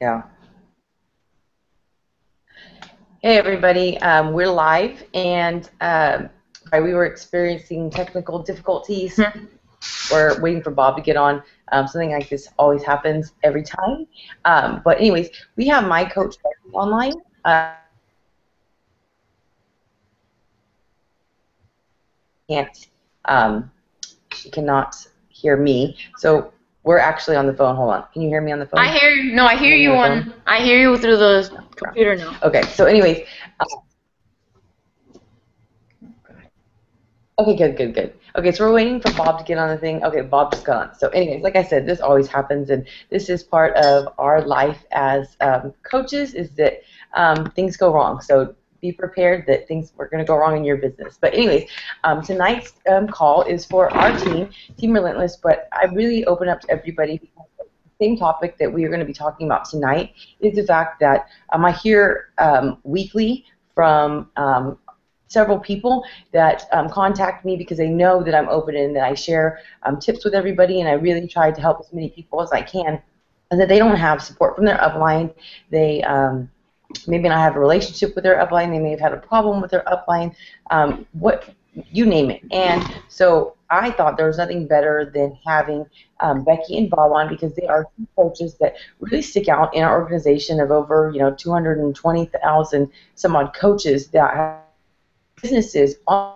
Yeah. Hey everybody, we're live, and we were experiencing technical difficulties. We're waiting for Bob to get on. Something like this always happens every time. But anyways, we have my coach Becky online. Can't she cannot hear me, so we're actually on the phone. Hold on, can you hear me on the phone? I hear you. No, I hear you on. I hear you through the computer now. Okay, so anyways. Okay, good. Okay, so we're waiting for Bob to get on the thing. Okay, Bob just got on. So anyways, like I said, this always happens, and this is part of our life as coaches, is that things go wrong. So be prepared that things are going to go wrong in your business. But anyways, tonight's call is for our team, Team Relentless, but I really open up to everybody because the same topic that we are going to be talking about tonight is the fact that I hear weekly from several people that contact me because they know that I'm open and that I share tips with everybody, and I really try to help as many people as I can, and that they don't have support from their upline. They maybe not have a relationship with their upline. They may have had a problem with their upline. What you name it. And so I thought there was nothing better than having Becky and Bob on, because they are two coaches that really stick out in our organization of over 220,000 some odd coaches that have businesses on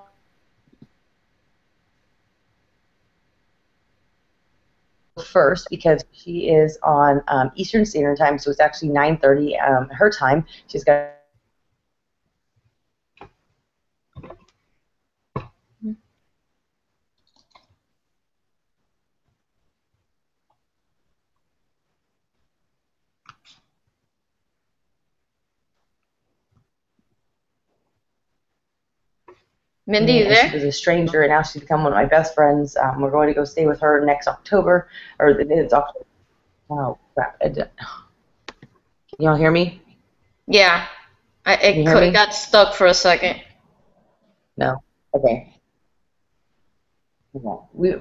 first, because she is on Eastern Standard Time, so it's actually 9:30 her time. She's got Mindy, me, you and she there? was a stranger, and now she's become one of my best friends. We're going to go stay with her next October, or it's October. Oh crap! Can y'all hear me? Yeah, Can you hear it me? got stuck for a second. No. Okay. Yeah,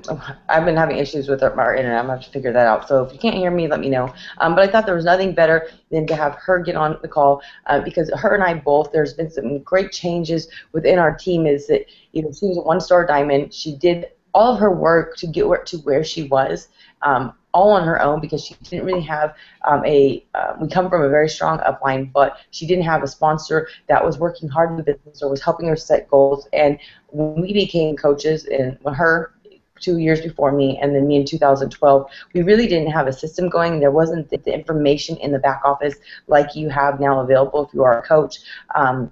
I've been having issues with our internet. I'm gonna have to figure that out. So if you can't hear me, let me know. But I thought there was nothing better than to have her get on the call, because her and I both. There's been some great changes within our team. Is that she was a one-star diamond. She did all of her work to get to where she was, all on her own, because she didn't really have we come from a very strong upline, but she didn't have a sponsor that was working hard in the business or was helping her set goals. And when we became coaches, and when her 2 years before me, and then me in 2012, we really didn't have a system going. There wasn't the information in the back office like you have now available if you are a coach. And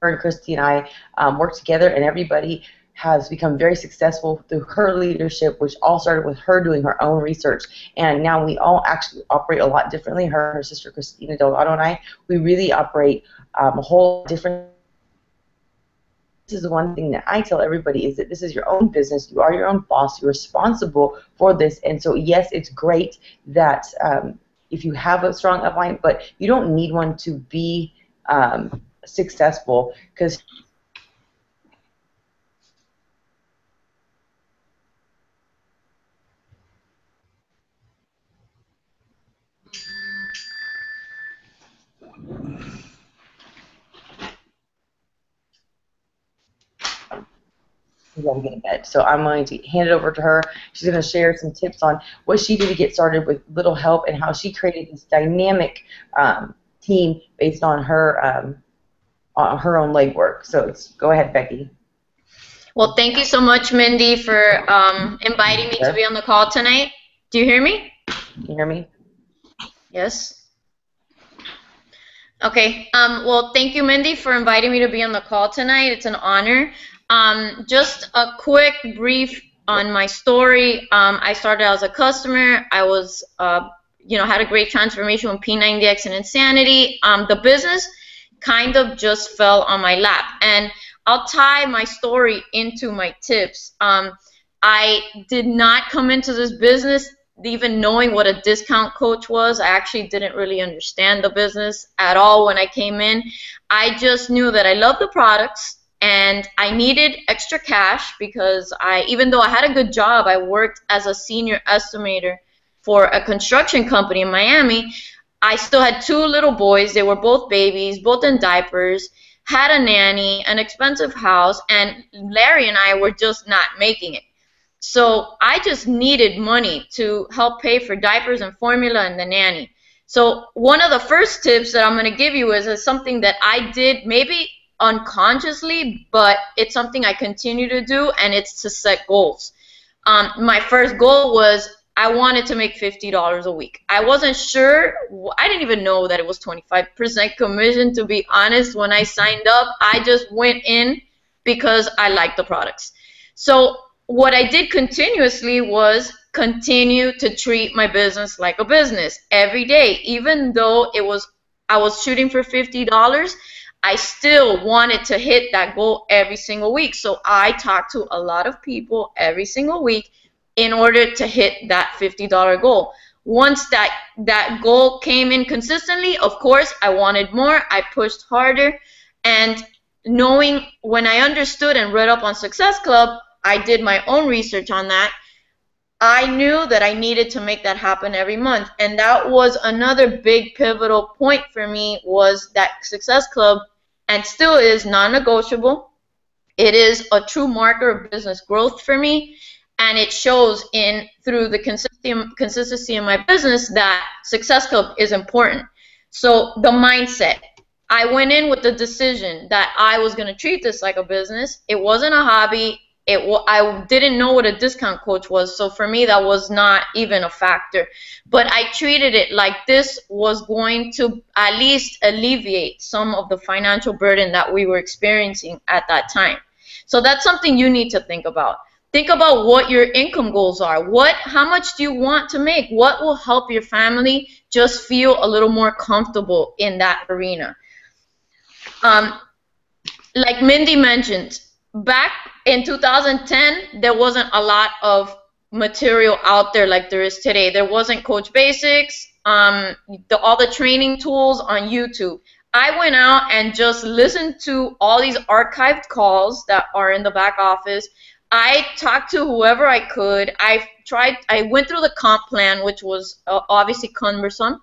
her and Christy and I worked together, and everybody has become very successful through her leadership, which all started with her doing her own research. And now we all actually operate a lot differently. Her sister Christina Delgado and I, we really operate a whole different. This is the one thing that I tell everybody, is that this is your own business. You are your own boss. You're responsible for this. And so, yes, it's great that if you have a strong upline, but you don't need one to be successful, because you got to get in bed. So I'm going to hand it over to her. She's going to share some tips on what she did to get started with little help, and how she created this dynamic team based on her own legwork. So go ahead, Becky. Well, thank you so much, Mindy, for inviting me to be on the call tonight. Do you hear me? Can you hear me? Yes. Okay. Well, thank you, Mindy, for inviting me to be on the call tonight. It's an honor. Just a quick brief on my story. I started as a customer. I was, had a great transformation with P90X and Insanity. The business kind of just fell on my lap. And I'll tie my story into my tips. I did not come into this business even knowing what a discount coach was. I actually didn't really understand the business at all when I came in. I just knew that I loved the products and I needed extra cash, because even though I had a good job, I worked as a senior estimator for a construction company in Miami. I still had 2 little boys. They were both babies, both in diapers, had a nanny, an expensive house, and Larry and I were just not making it. So I just needed money to help pay for diapers and formula and the nanny. So one of the first tips that I'm going to give you is something that I did maybe unconsciously, but it's something I continue to do, and it's to set goals. My first goal was I wanted to make $50 a week. I wasn't sure. I didn't even know that it was 25% commission, to be honest. When I signed up, I just went in because I liked the products. So what I did continuously was continue to treat my business like a business every day. Even though I was shooting for $50, I still wanted to hit that goal every single week. So I talked to a lot of people every single week in order to hit that $50 goal. Once that goal came in consistently, of course, I wanted more. I pushed harder. And knowing, when I understood and read up on Success Club, I did my own research on that. I knew that I needed to make that happen every month. And that was another big pivotal point for me, was that Success Club, and still is, non-negotiable. It is a true marker of business growth for me. And it shows through the consistency in my business that Success Club is important. So the mindset. I went in with the decision that I was going to treat this like a business. It wasn't a hobby. I didn't know what a discount coach was, so for me that was not even a factor. But I treated it like this was going to at least alleviate some of the financial burden that we were experiencing at that time. So that's something you need to think about. Think about what your income goals are. How much do you want to make? What will help your family just feel a little more comfortable in that arena? Like Mindy mentioned, back in 2010, there wasn't a lot of material out there like there is today. There wasn't Coach Basics, all the training tools on YouTube. I went out and just listened to all these archived calls that are in the back office. I talked to whoever I could. I went through the comp plan, which was obviously cumbersome.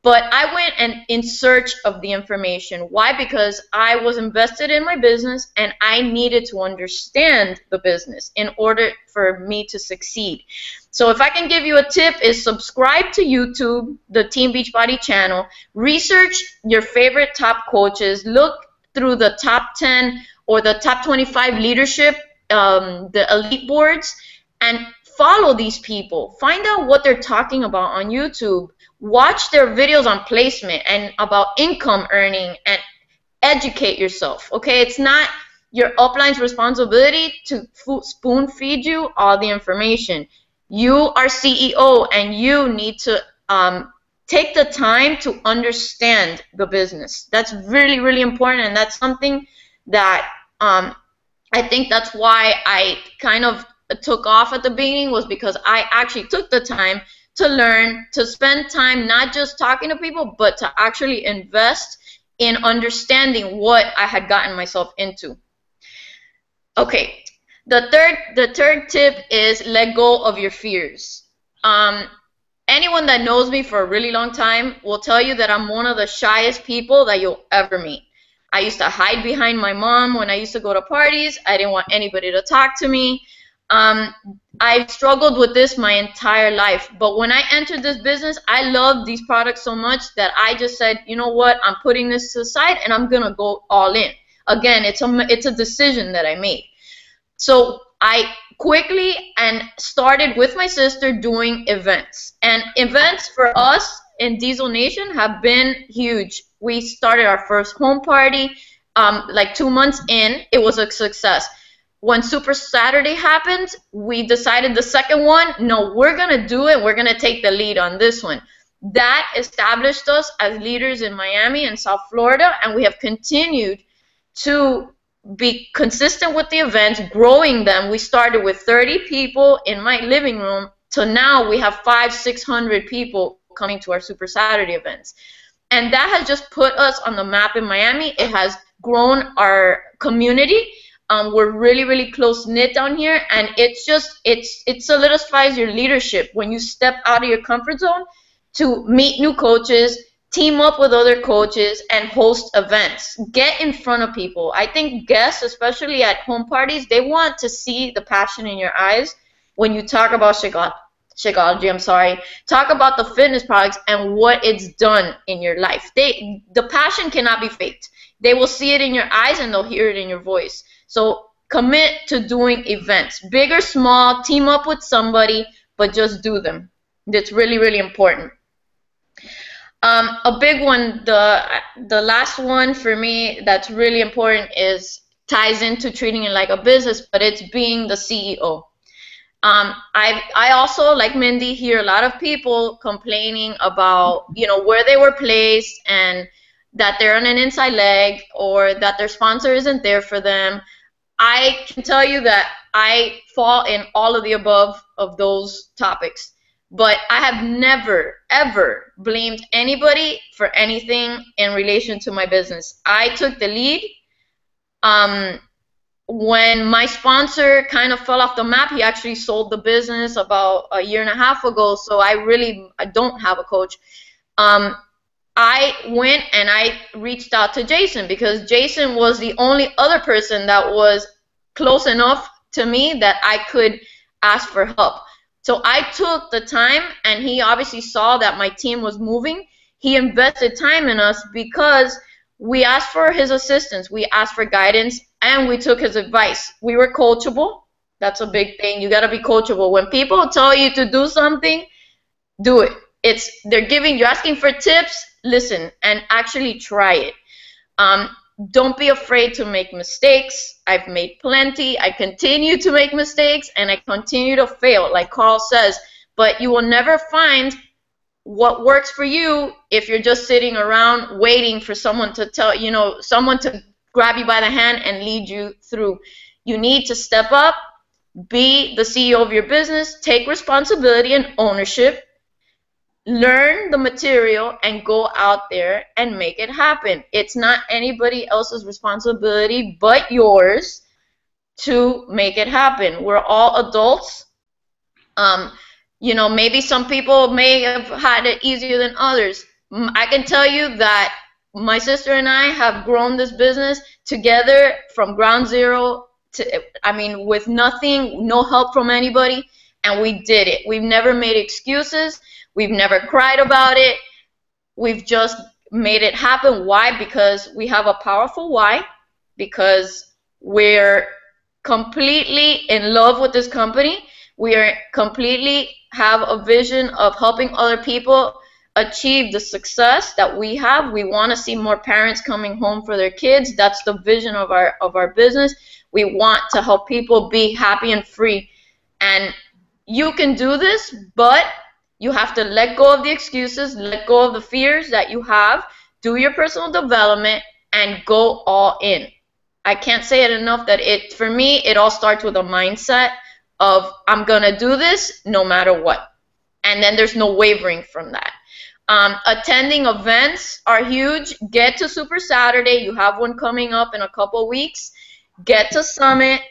But I went in search of the information. Why? Because I was invested in my business and I needed to understand the business in order for me to succeed. So if I can give you a tip, is subscribe to YouTube, the Team Beachbody channel, research your favorite top coaches, look through the top 10 or the top 25 leadership, the elite boards, and follow these people. Find out what they're talking about on YouTube. Watch their videos on placement and about income earning, and educate yourself, okay? It's not your upline's responsibility to spoon feed you all the information. You are CEO and you need to take the time to understand the business. That's really, really important, and that's something that I think that's why I kind of took off at the beginning, was because I actually took the time to learn, to spend time not just talking to people, but to actually invest in understanding what I had gotten myself into. Okay, the third tip is let go of your fears. Anyone that knows me for a really long time will tell you that I'm one of the shyest people that you'll ever meet. I used to hide behind my mom when I used to go to parties. I didn't want anybody to talk to me. I've struggled with this my entire life, but when I entered this business, I loved these products so much that I just said, you know what, I'm putting this to the side and I'm gonna go all in. Again, it's a decision that I made. So I quickly started with my sister doing events, and events for us in Diesel Nation have been huge. We started our first home party like 2 months in. It was a success. When Super Saturday happened, we decided the second one, no, we're going to do it. We're going to take the lead on this one. That established us as leaders in Miami and South Florida, and we have continued to be consistent with the events, growing them. We started with 30 people in my living room to now we have 500-600 people coming to our Super Saturday events. And that has just put us on the map in Miami. It has grown our community. We're really, really close knit down here, and it solidifies your leadership when you step out of your comfort zone to meet new coaches, team up with other coaches, and host events. Get in front of people. I think guests, especially at home parties, they want to see the passion in your eyes when you talk about Shakeology, talk about the fitness products and what it's done in your life. The passion cannot be faked. They will see it in your eyes and they'll hear it in your voice. So commit to doing events, big or small, team up with somebody, but just do them. That's really, really important. A big one, the last one for me that's really important ties into treating it like a business, but it's being the CEO. I also, like Mindy, hear a lot of people complaining about, where they were placed and that they're on an inside leg or that their sponsor isn't there for them. I can tell you that I fall in all of the above of those topics. But I have never, ever blamed anybody for anything in relation to my business. I took the lead. When my sponsor kind of fell off the map, he actually sold the business about a year and a half ago, so I don't have a coach. I went and I reached out to Jason because Jason was the only other person that was close enough to me that I could ask for help. So I took the time, and he obviously saw that my team was moving. He invested time in us because we asked for his assistance, we asked for guidance, and we took his advice. We were coachable. That's a big thing. You got to be coachable. When people tell you to do something, do it. You're asking for tips, listen, and actually try it. Don't be afraid to make mistakes. I've made plenty. I continue to make mistakes, and I continue to fail, like Carl says. But you will never find what works for you if you're just sitting around waiting for someone to someone to grab you by the hand and lead you through. You need to step up, be the CEO of your business, take responsibility and ownership, learn the material, and go out there and make it happen. It's not anybody else's responsibility but yours to make it happen. We're all adults. Maybe some people may have had it easier than others. I can tell you that my sister and I have grown this business together from ground zero with nothing, no help from anybody, and we did it. We've never made excuses. We've never cried about it. We've just made it happen. Why? Because we have a powerful why, because we're completely in love with this company. We are completely have a vision of helping other people achieve the success that we have. We want to see more parents coming home for their kids. That's the vision of our business. We want to help people be happy and free. And you can do this, but you have to let go of the excuses, let go of the fears that you have, do your personal development, and go all in. I can't say it enough that for me, it all starts with a mindset of I'm going to do this no matter what. And then there's no wavering from that. Attending events are huge. Get to Super Saturday. You have one coming up in a couple weeks. Get to Summit.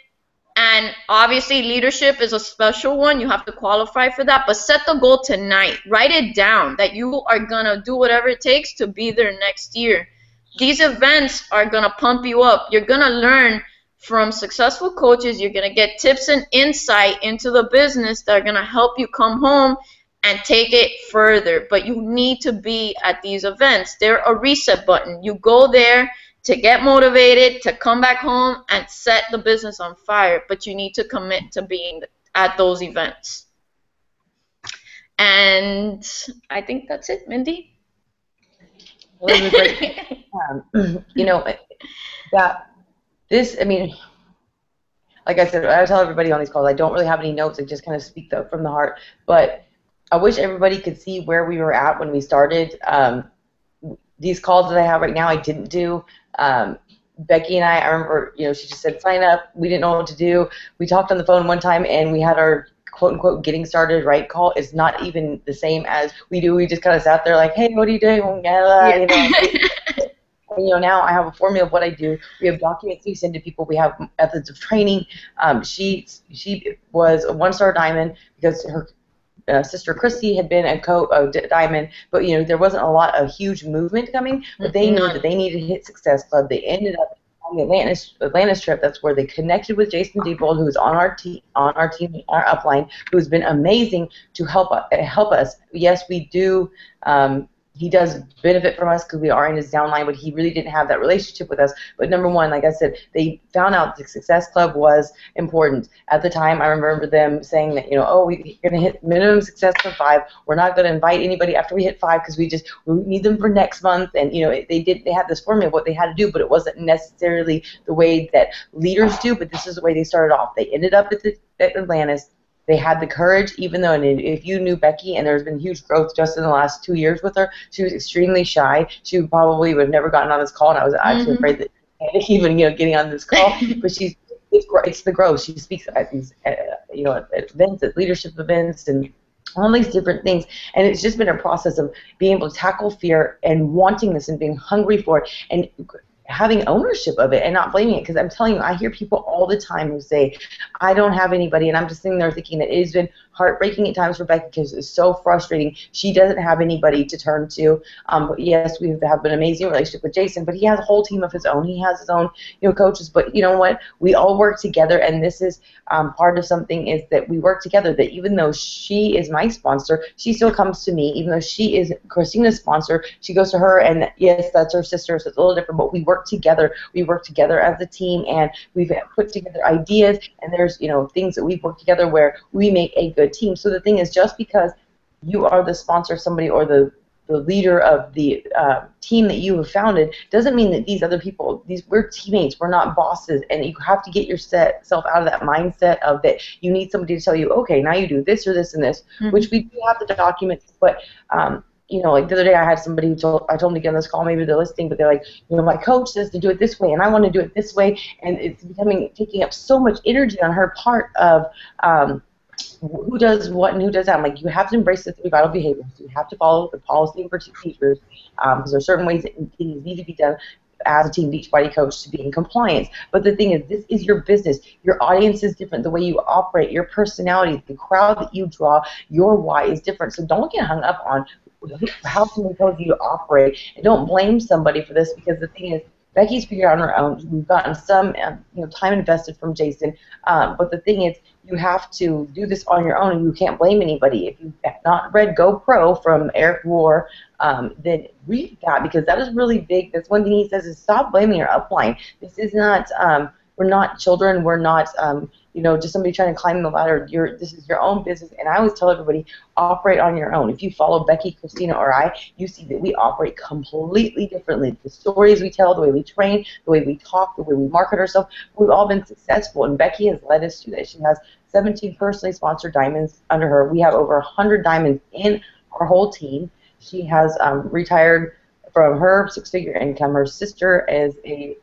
And obviously leadership is a special one. You have to qualify for that. But set the goal tonight. Write it down that you are going to do whatever it takes to be there next year. These events are going to pump you up. You're going to learn from successful coaches. You're going to get tips and insight into the business that are going to help you come home and take it further. But you need to be at these events. They're a reset button. You go there to get motivated, to come back home and set the business on fire. But you need to commit to being at those events. And I think that's it, Mindy. Well, it was great. Like I said, I tell everybody on these calls, I don't really have any notes. I just kind of speak from the heart. But I wish everybody could see where we were at when we started. These calls that I have right now, I didn't do. Becky and I remember, she just said, sign up. We didn't know what to do. We talked on the phone one time, and we had our quote-unquote getting started right call. It's not even the same as we do. We just kind of sat there like, hey, what are you doing? And now I have a formula of what I do. We have documents we send to people. We have methods of training. She was a 1-star diamond because her sister Christy had been a diamond, but there wasn't a lot of huge movement coming. But they knew that they needed to hit Success Club. They ended up on the Atlantis trip. That's where they connected with Jason Diebold, who's on our team, our upline, who's been amazing to help us. Yes, we do. He does benefit from us because we are in his downline, but he really didn't have that relationship with us. But number one, like I said, they found out the Success Club was important. At the time, I remember them saying that, we're going to hit minimum success for 5. We're not going to invite anybody after we hit 5 because we need them for next month. And, they had this formula of what they had to do, but it wasn't necessarily the way that leaders do, but this is the way they started off. They ended up at Atlantis. They had the courage, even though, and if you knew Becky, and there's been huge growth just in the last 2 years with her, she was extremely shy. She probably would have never gotten on this call, and I was actually afraid that even getting on this call. But it's the growth. She speaks at these at events, at leadership events, and all these different things. And it's just been a process of being able to tackle fear and wanting this and being hungry for it and having ownership of it and not blaming it. Because I'm telling you, I hear people all the time who say, I don't have anybody, and I'm just sitting there thinking that it has been heartbreaking at times for Becky because it's so frustrating. She doesn't have anybody to turn to. But yes, we have an amazing relationship with Jason, but he has a whole team of his own. He has his own coaches. But you know what? We all work together, and this is part of something is that we work together, that even though she is my sponsor, she still comes to me. Even though she is Christina's sponsor, she goes to her, and yes, that's her sister, so it's a little different, but we work together. We work together as a team, and we've put together ideas, and there's things that we've worked together where we make a good team. So the thing is, just because you are the sponsor of somebody or the leader of the team that you have founded doesn't mean that these other people, we're teammates, we're not bosses, and you have to get yourself out of that mindset of that you need somebody to tell you, okay, now you do this or this and this, which we do have the documents, but like the other day I had somebody who I told them to get on this call, maybe they're listening, but they're like, my coach says to do it this way, and I want to do it this way, and it's taking up so much energy on her part of who does what and who does that. I'm like, you have to embrace the 3 vital behaviors. You have to follow the policy and procedures because there are certain ways that things need to be done as a Team Beachbody coach to be in compliance. But the thing is, this is your business. Your audience is different. The way you operate, your personality, the crowd that you draw, your why is different. So don't get hung up on how someone tells you to operate, and don't blame somebody for this, because the thing is, Becky's figured out on her own. We've gotten some time invested from Jason, but the thing is, you have to do this on your own, and you can't blame anybody. If you've not read Go Pro from Eric Rohr, then read that, because that is really big. That's one thing he says is stop blaming your upline. This is not, we're not children. We're not, just somebody trying to climb the ladder. This is your own business, and I always tell everybody, operate on your own. If you follow Becky, Christina, or I, you see that we operate completely differently. The stories we tell, the way we train, the way we talk, the way we market ourselves, we've all been successful, and Becky has led us to that. She has 17 personally sponsored diamonds under her. We have over 100 diamonds in our whole team. She has retired from her 6-figure income. Her sister is a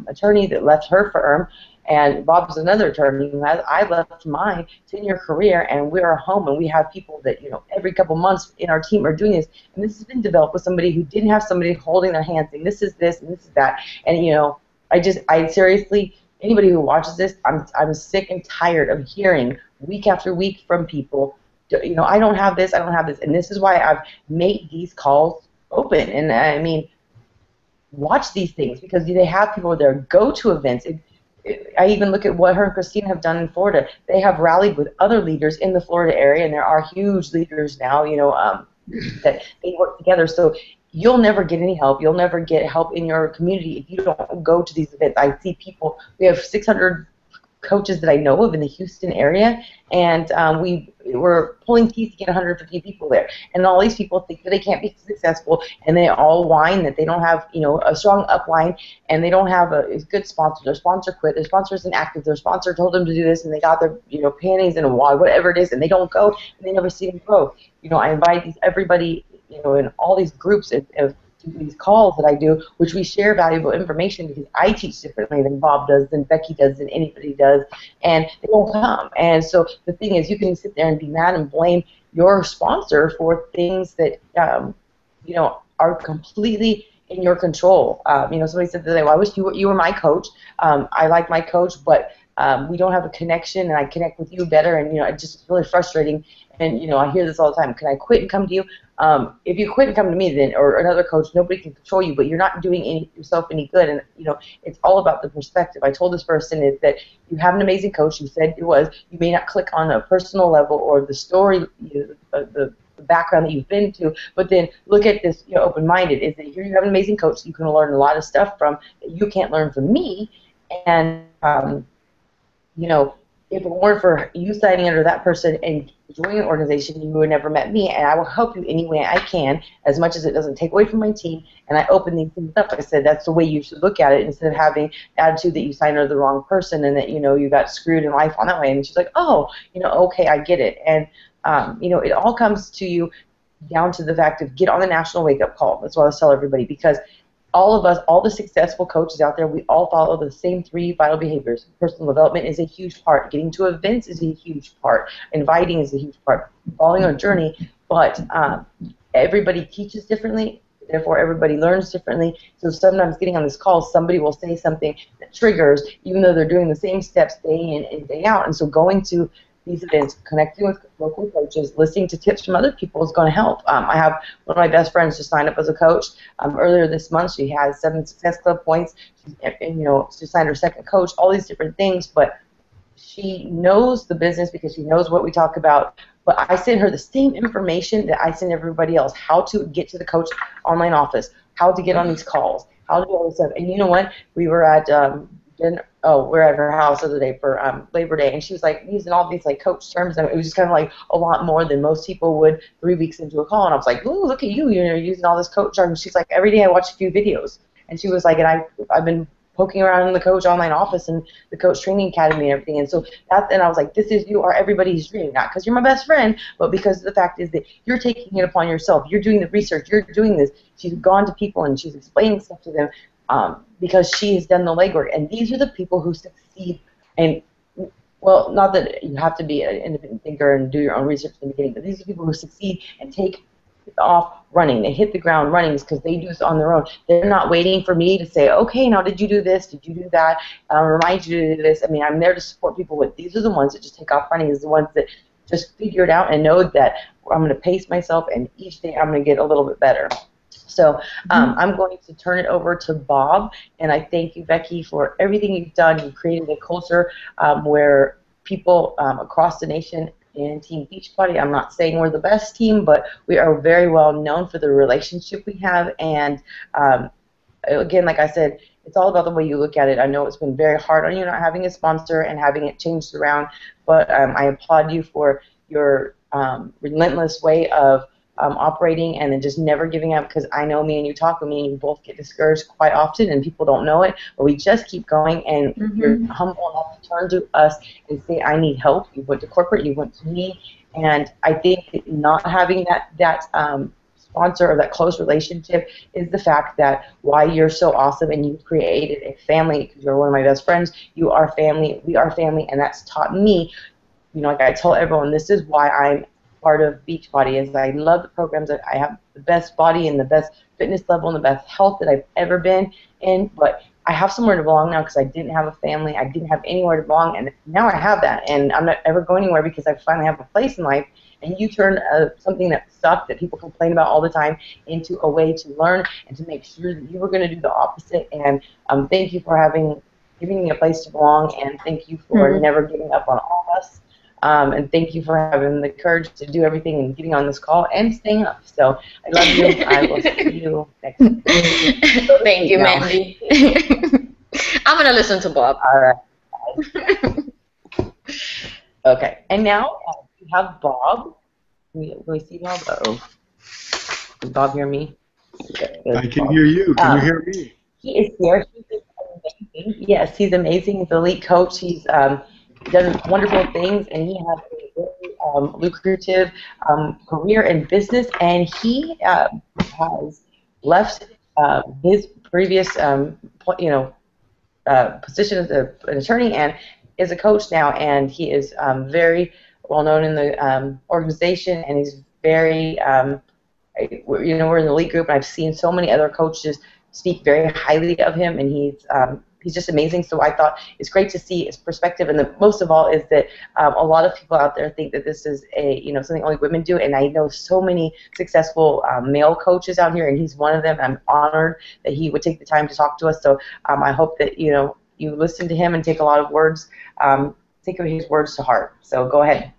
attorney that left her firm, and Bob's another attorney who has. I left my 10-year career, and we're home, and we have people that every couple months in our team are doing this, and this has been developed with somebody who didn't have somebody holding their hand saying this is this and this is that, and I seriously, anybody who watches this, I'm sick and tired of hearing week after week from people, I don't have this, I don't have this, and this is why I've made these calls open, and I mean, watch these things, because they have people there, go to events. I even look at what her and Christina have done in Florida. They have rallied with other leaders in the Florida area, and there are huge leaders now, that they work together. So you'll never get any help. You'll never get help in your community if you don't go to these events. I see people, we have 600 coaches that I know of in the Houston area, and we're pulling teeth to get 150 people there. And all these people think that they can't be successful, and they all whine that they don't have, a strong upline, and they don't have a good sponsor. Their sponsor quit. Their sponsor isn't active. Their sponsor told them to do this, and they got their, panties in a wad, whatever it is, and they don't go, and they never see them grow. I invite everybody, in all these groups of these calls that I do, which we share valuable information, because I teach differently than Bob does, than Becky does, than anybody does, and they won't come. And so the thing is, you can sit there and be mad and blame your sponsor for things that are completely in your control. Somebody said today, well, I wish you were my coach. I like my coach, but we don't have a connection, and I connect with you better, and it's just really frustrating. And I hear this all the time. Can I quit and come to you? If you quit and come to me, then or another coach, nobody can control you, but you're not doing yourself any good. And it's all about the perspective. I told this person is that you have an amazing coach. You said it was. You may not click on a personal level or the story, the background that you've been to, but then look at this, open-minded. Is that here you have an amazing coach you can learn a lot of stuff from that you can't learn from me, and if it weren't for you signing under that person and joining an organization, you would have never met me, and I will help you any way I can, as much as it doesn't take away from my team, and I open these things up. I said that's the way you should look at it, instead of having the attitude that you signed under the wrong person and that, you got screwed in life on that way. And she's like, oh, okay, I get it. And, it all comes to you down to the fact of get on the national wake-up call. That's what I always tell everybody, because all of us, all the successful coaches out there, we all follow the same 3 vital behaviors. Personal development is a huge part. Getting to events is a huge part. Inviting is a huge part. Following our journey. But everybody teaches differently. Therefore, everybody learns differently. So sometimes getting on this call, somebody will say something that triggers, even though they're doing the same steps day in and day out. And so going to these events, connecting with local coaches, listening to tips from other people is going to help. I have one of my best friends just signed up as a coach earlier this month. She has 7 Success Club points. She signed her second coach, all these different things, but she knows the business because she knows what we talk about. But I send her the same information that I send everybody else, how to get to the coach online office, how to get on these calls, how to do all this stuff. And you know what? We were at we're at her house the other day for Labor Day, and she was like using all these like coach terms, and it was just kind of like a lot more than most people would 3 weeks into a call. And I was like, ooh, look at you, you're using all this coach jargon. She's like, every day I watch a few videos, and she was like, and I've been poking around in the coach online office and the coach training academy and everything. And so and I was like, you are everybody's dream, not because you're my best friend, but because the fact is that you're taking it upon yourself. You're doing the research. You're doing this. She's gone to people and she's explaining stuff to them. Because she has done the legwork. And these are the people who succeed. And, well, not that you have to be an independent thinker and do your own research in the beginning, but these are people who succeed and take off running. They hit the ground running because they do this on their own. They're not waiting for me to say, okay, now did you do this? Did you do that? Remind you to do this. I mean, I'm there to support people with. These are the ones that just take off running. These are the ones that just figure it out and know that I'm going to pace myself, and each day I'm going to get a little bit better. So I'm going to turn it over to Bob, and I thank you, Becky, for everything you've done. You've created a culture where people across the nation in Team Beachbody, I'm not saying we're the best team, but we are very well known for the relationship we have. And again, like I said, it's all about the way you look at it. I know it's been very hard on you not having a sponsor and having it changed around, but I applaud you for your relentless way of operating and then just never giving up, because I know me and you talk with me and you both get discouraged quite often and people don't know it, but we just keep going, and you're humble enough to turn to us and say, I need help. You went to corporate, you went to me, and I think not having that sponsor or that close relationship is the fact that why you're so awesome and you've created a family, because you're one of my best friends. You are family, we are family, and that's taught me, like I tell everyone, this is why I'm part of Beachbody, is I love the programs. That I have the best body and the best fitness level and the best health that I've ever been in, but I have somewhere to belong now because I didn't have a family. I didn't have anywhere to belong, and now I have that, and I'm not ever going anywhere because I finally have a place in life. And you turn something that sucked, that people complain about all the time, into a way to learn and to make sure that you were going to do the opposite. And thank you for giving me a place to belong, and thank you for never giving up on all of us. And thank you for having the courage to do everything and getting on this call and staying up. So I love you. I will see you next week. Thank you, Mandy. I'm going to listen to Bob. All right. Okay. And now we have Bob. Can we see Bob? Uh-oh. Can Bob hear me? I can hear you. Can you hear me? He is here. He is amazing. Yes, he's amazing. He's an elite coach. He's done wonderful things, and he has a very lucrative career in business, and he has left his previous position as an attorney and is a coach now, and he is very well known in the organization, and he's very we're in the elite group, and I've seen so many other coaches speak very highly of him, and he's just amazing. So I thought it's great to see his perspective, and most of all is that a lot of people out there think that this is something only women do, and I know so many successful male coaches out here, and he's one of them. I'm honored that he would take the time to talk to us. So I hope that you listen to him and take a lot of words, take his words to heart. So go ahead.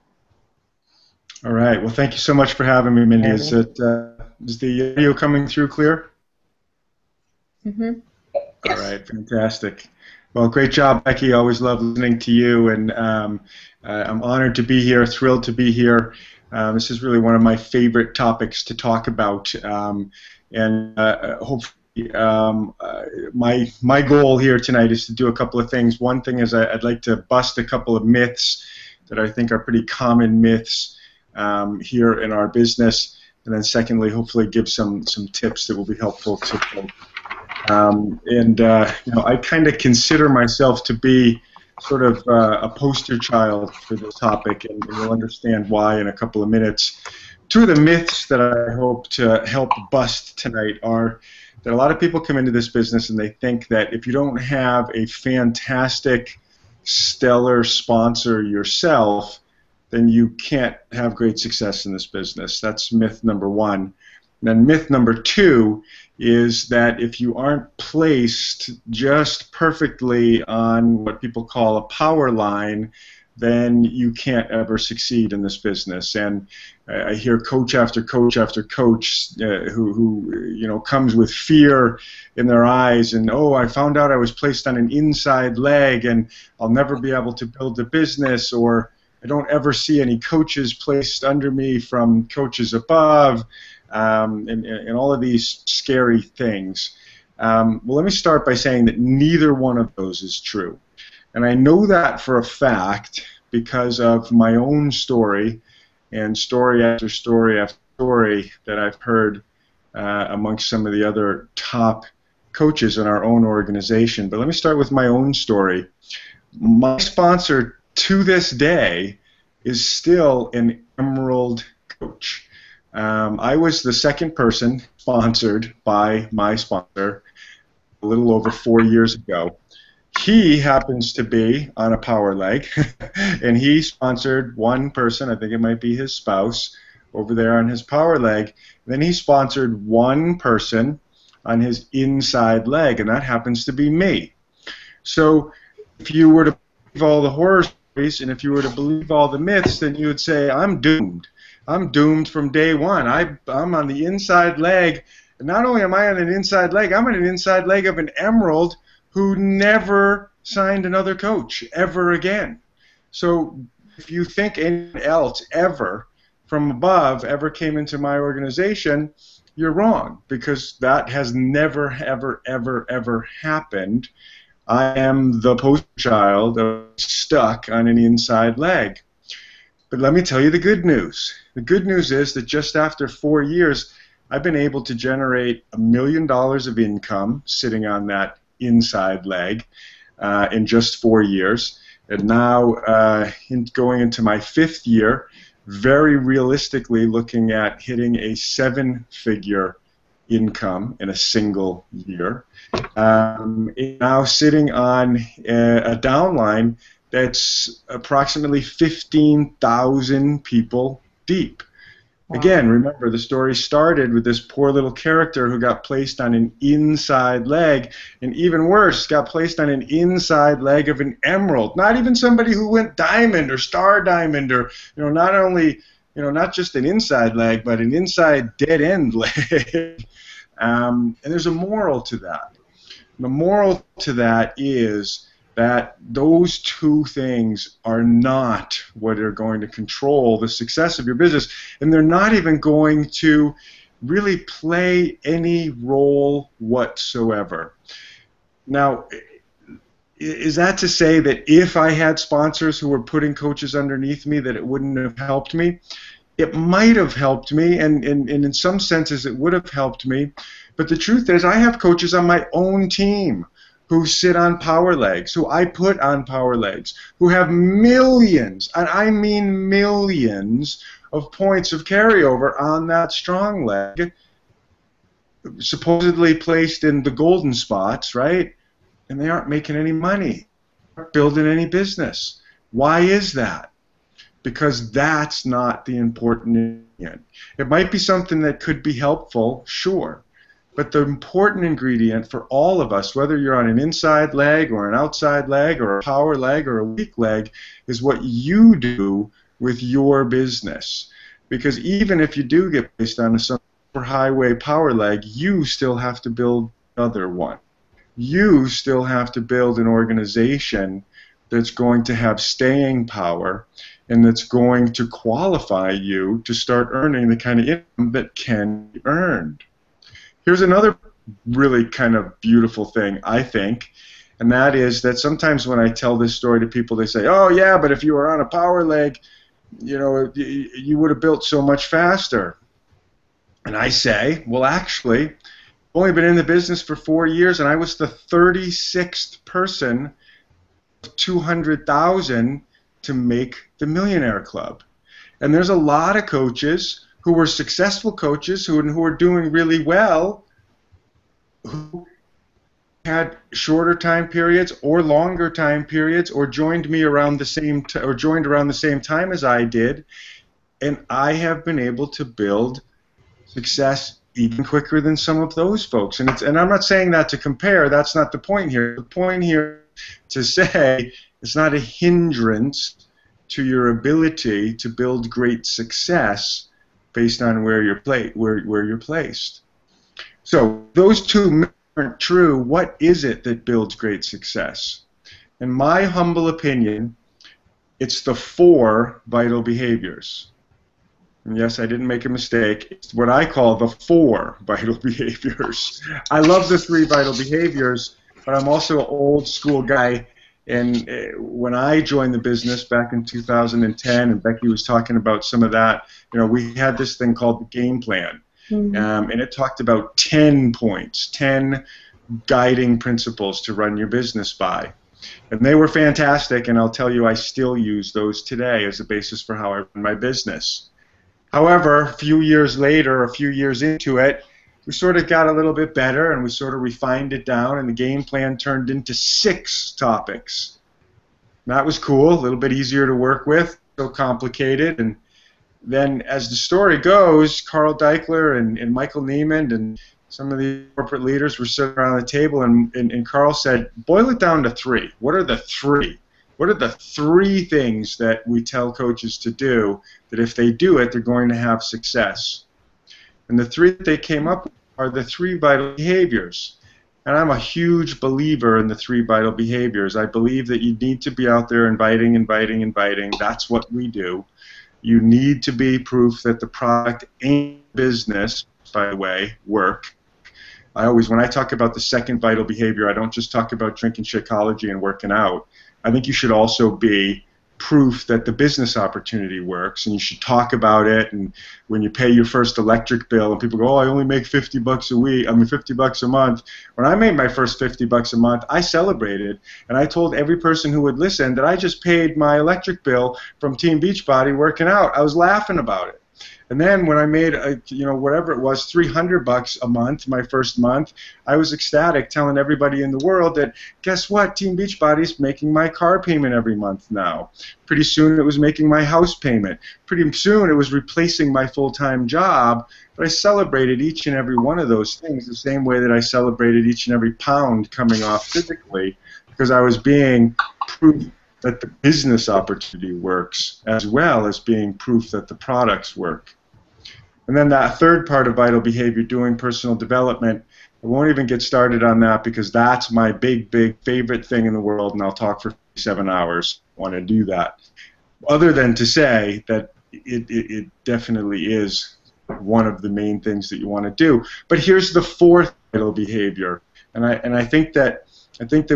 All right. Well, thank you so much for having me, Mindy. Is the audio coming through clear? Mm-hmm. All right. Fantastic. Well, great job, Becky. Always love listening to you, and I'm honored to be here, thrilled to be here. This is really one of my favorite topics to talk about, and hopefully my goal here tonight is to do a couple of things. One thing is I'd like to bust a couple of myths that I think are pretty common myths here in our business, and then secondly, hopefully give some tips that will be helpful to folks. I kind of consider myself to be sort of a poster child for this topic, and you'll understand why in a couple of minutes. Two of the myths that I hope to help bust tonight are that a lot of people come into this business and they think that if you don't have a fantastic, stellar sponsor yourself, then you can't have great success in this business. That's myth number one. And then myth number two is that if you aren't placed just perfectly on what people call a power line, then you can't ever succeed in this business. And I hear coach after coach after coach who comes with fear in their eyes, and I found out I was placed on an inside leg and I'll never be able to build a business, or I don't ever see any coaches placed under me from coaches above, and all of these scary things. Well, let me start by saying that neither one of those is true. And I know that for a fact because of my own story and story after story after story that I've heard amongst some of the other top coaches in our own organization. But let me start with my own story. My sponsor to this day is still an Emerald coach. I was the second person sponsored by my sponsor a little over 4 years ago. He happens to be on a power leg, and he sponsored one person, I think it might be his spouse, over there on his power leg. Then he sponsored one person on his inside leg, and that happens to be me. So if you were to believe all the horror stories, and if you were to believe all the myths, then you would say, I'm doomed. I'm doomed from day one. I'm on the inside leg. And not only am I on an inside leg, I'm on an inside leg of an Emerald who never signed another coach ever again. So if you think anyone else ever from above ever came into my organization, you're wrong, because that has never, ever, ever, ever happened. I am the poster child of stuck on an inside leg. But let me tell you the good news. The good news is that just after 4 years, I've been able to generate $1 million of income sitting on that inside leg in just 4 years. And now going into my 5th year, very realistically looking at hitting a 7-figure income in a single year. Now sitting on a downline that's approximately 15,000 people deep. Wow. Again, remember, the story started with this poor little character who got placed on an inside leg, and even worse, got placed on an inside leg of an Emerald. Not even somebody who went diamond or star diamond, or not only, not just an inside leg, but an inside dead end leg. And there's a moral to that. The moral to that is that those two things are not what are going to control the success of your business, and they're not even going to really play any role whatsoever. Now, is that to say that if I had sponsors who were putting coaches underneath me, that it wouldn't have helped me? It might have helped me, and in some senses it would have helped me, but the truth is I have coaches on my own team who sit on power legs, who I put on power legs, who have millions, and I mean millions, of points of carryover on that strong leg, supposedly placed in the golden spots, right? And they aren't making any money, aren't building any business. Why is that? Because that's not the important ingredient. It might be something that could be helpful, sure, but the important ingredient for all of us, whether you're on an inside leg or an outside leg or a power leg or a weak leg, is what you do with your business. Because even if you do get placed on a super highway power leg, you still have to build another one. You still have to build an organization that's going to have staying power and that's going to qualify you to start earning the kind of income that can be earned. Here's another really kind of beautiful thing, I think, and that is that sometimes when I tell this story to people, they say, oh, yeah, but if you were on a power leg, you know, you would have built so much faster. And I say, well, actually, I've only been in the business for 4 years, and I was the 36th person of 200,000 to make the Millionaire Club. And there's a lot of coaches who were successful coaches who are doing really well, who had shorter time periods or longer time periods, or joined me around the same joined around the same time as I did, and I have been able to build success even quicker than some of those folks. And I'm not saying that to compare. That's not the point here. The point here to say it's not a hindrance to your ability to build great success based on where you're placed. So those two aren't true. What is it that builds great success? In my humble opinion, it's the 4 vital behaviors. And yes, I didn't make a mistake. It's what I call the 4 vital behaviors. I love the 3 vital behaviors, but I'm also an old school guy. And when I joined the business back in 2010, and Becky was talking about some of that, you know, we had this thing called the game plan. And it talked about 10 points, 10 guiding principles to run your business by. And they were fantastic, and I'll tell you I still use those today as a basis for how I run my business. However, a few years later, a few years into it, we sort of got a little bit better, and we sort of refined it down, and the game plan turned into 6 topics. And that was cool, a little bit easier to work with, so complicated. And then as the story goes, Carl Deichler and Michael Neiman and some of the corporate leaders were sitting around the table, and Carl said, boil it down to 3. What are the 3? What are the 3 things that we tell coaches to do that if they do it, they're going to have success? And the 3 that they came up with are the 3 vital behaviors. And I'm a huge believer in the 3 vital behaviors. I believe that you need to be out there inviting. That's what we do. You need to be proof that the product and business, by the way, work. When I talk about the 2nd vital behavior, I don't just talk about drinking Shakeology and working out. I think you should also be proof that the business opportunity works, and you should talk about it. And when you pay your first electric bill, and people go, "Oh, I only make $50 a week. I mean, $50 a month." When I made my first $50 a month, I celebrated, and I told every person who would listen that I just paid my electric bill from Team Beachbody working out. I was laughing about it. And then when I made, whatever it was, $300 a month, my first month, I was ecstatic, telling everybody in the world that, guess what, Team Beachbody's making my car payment every month now. Pretty soon it was making my house payment. Pretty soon it was replacing my full-time job. But I celebrated each and every one of those things the same way that I celebrated each and every pound coming off physically, because I was being proof that the business opportunity works, as well as being proof that the products work. And then that 3rd part of vital behavior, doing personal development, I won't even get started on that because that's my big favorite thing in the world, and I'll talk for 7 hours. I want to do that. Other than to say that it definitely is one of the main things that you want to do. But here's the 4th vital behavior, and I think that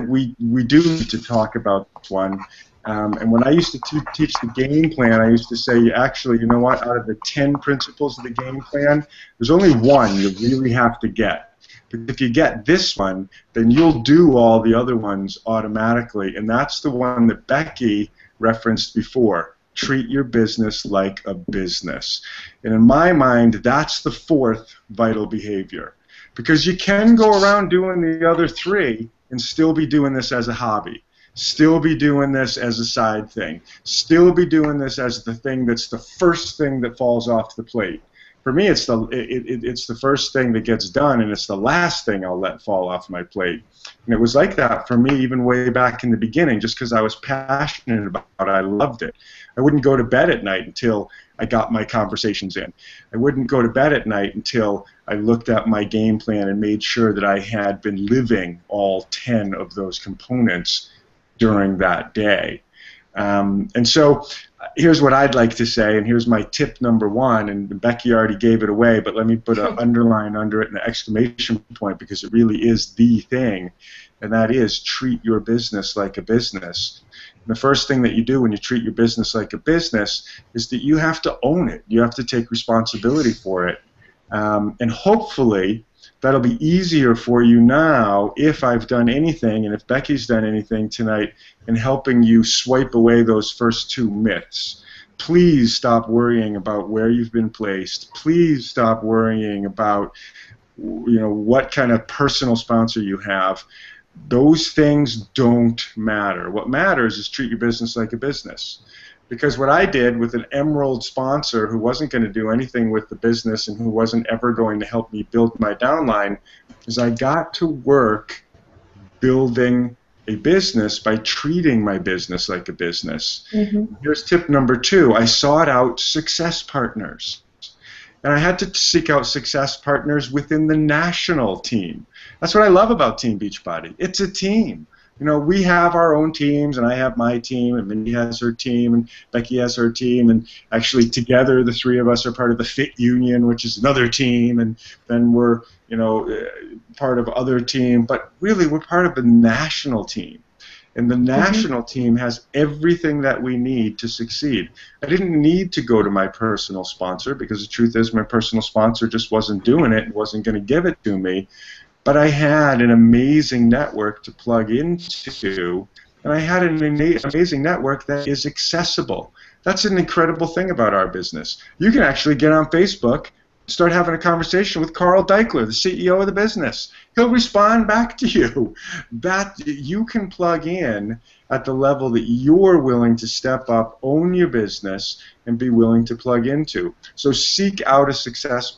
we do need to talk about this one. And when I used to teach the game plan, I used to say, actually, you know what, out of the 10 principles of the game plan, there's only one you really have to get. But if you get this one, then you'll do all the other ones automatically. And that's the one that Becky referenced before. Treat your business like a business. And in my mind, that's the 4th vital behavior. because you can go around doing the other three and still be doing this as a hobby, still be doing this as a side thing, still be doing this as the thing that's the first thing that falls off the plate. For me, it's the first thing that gets done, and it's the last thing I'll let fall off my plate. And it was like that for me even way back in the beginning, just because I was passionate about it. I loved it. I wouldn't go to bed at night until I got my conversations in. I wouldn't go to bed at night until I looked at my game plan and made sure that I had been living all 10 of those components during that day. And so here's what I'd like to say, and here's my tip number one, and Becky already gave it away, but let me put an underline under it and an exclamation point, because it really is the thing, and that is treat your business like a business. And the first thing that you do when you treat your business like a business is that you have to own it. You have to take responsibility for it. And hopefully that'll be easier for you now if I've done anything, and if Becky's done anything tonight in helping you swipe away those first two myths. Please stop worrying about where you've been placed. Please stop worrying about, you know, what kind of personal sponsor you have. Those things don't matter. What matters is treat your business like a business. Because what I did with an emerald sponsor who wasn't going to do anything with the business and who wasn't ever going to help me build my downline is I got to work building a business by treating my business like a business. Mm-hmm. Here's tip number two. I sought out success partners. And I had to seek out success partners within the national team. That's what I love about Team Beachbody. It's a team. You know, we have our own teams, and I have my team, and Mindy has her team, and Becky has her team, and actually together the three of us are part of the Fit Union, which is another team, and then we're, you know, part of other team, but really we're part of the national team. And the national team has everything that we need to succeed. I didn't need to go to my personal sponsor, because the truth is my personal sponsor just wasn't doing it and wasn't going to give it to me. But I had an amazing network to plug into, and I had an amazing network that is accessible. That's an incredible thing about our business. You can actually get on Facebook, start having a conversation with Carl Deichler, the CEO of the business. He'll respond back to you. That you can plug in at the level that you're willing to step up, own your business, and be willing to plug into. So seek out a success